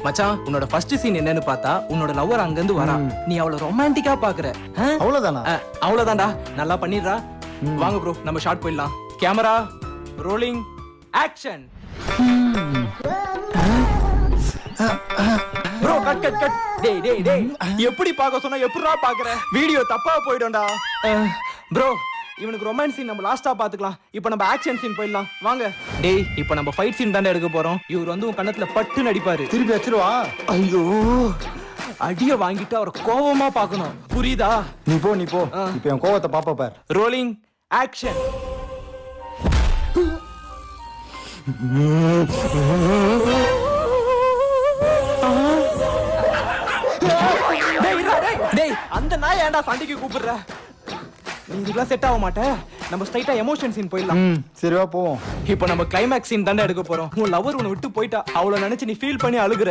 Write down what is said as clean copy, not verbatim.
மச்சான் உன்னோட first scene என்னன்னு பார்த்தா உன்னோட லவ்வர் அங்க இருந்து வரா. நீ அவளை ரொமான்டிக்கா பாக்குற. அவ்வளவுதானா? அவ்வளவுதான்டா. நல்லா பண்ணிடுறா. வாங்க ப்ரோ நம்ம ஷார்ட் போயிடலாம். Camera rolling action. Bro cut cut cut. டேய் டேய் டேய் எப்படி பார்க்க சொன்னா எப்படிடா பாக்குற? வீடியோ தப்பா போய்டும்டா. ப்ரோ இவனுக்கு ரொமான்ஸ் சீன் நம்ம லாஸ்டா பாத்துக்கலாம். இப்போ நம்ம ஆக்ஷன் சீன் போயிடலாம் வாங்க. டேய் இப்போ நம்ம ஃபைட் சீன் தானே எடுக்க போறோம். இவர் வந்து உன் கண்ணத்துல பட்டு நடிப்பாரு. திருப்பி வச்சிருவா. ஐயோ அடிய வாங்கிட்டு அவரை கோவமா பார்க்கணும். புரியுதா? நீ போ இப்போ என் கோவத்தை பாப்ப பார். Rolling action. டேய் அந்த நாய் ஏன்டா சண்டைக்கு கூப்பிடுற? நீ இதெல்லாம் செட் ஆக மாட்டே. நம்ம ஸ்ட்ரைட்டா எமோஷன் சீன் போயிடலாம். சரிவா போவோம். இப்போ நம்ம கிளைமேக்ஸ் சீன் தானே எடுக்க போறோம். உன் லவர் உன்னை விட்டு போயிட்டா. அவளை நினைச்சு நீ ஃபீல் பண்ணி அழுகுற.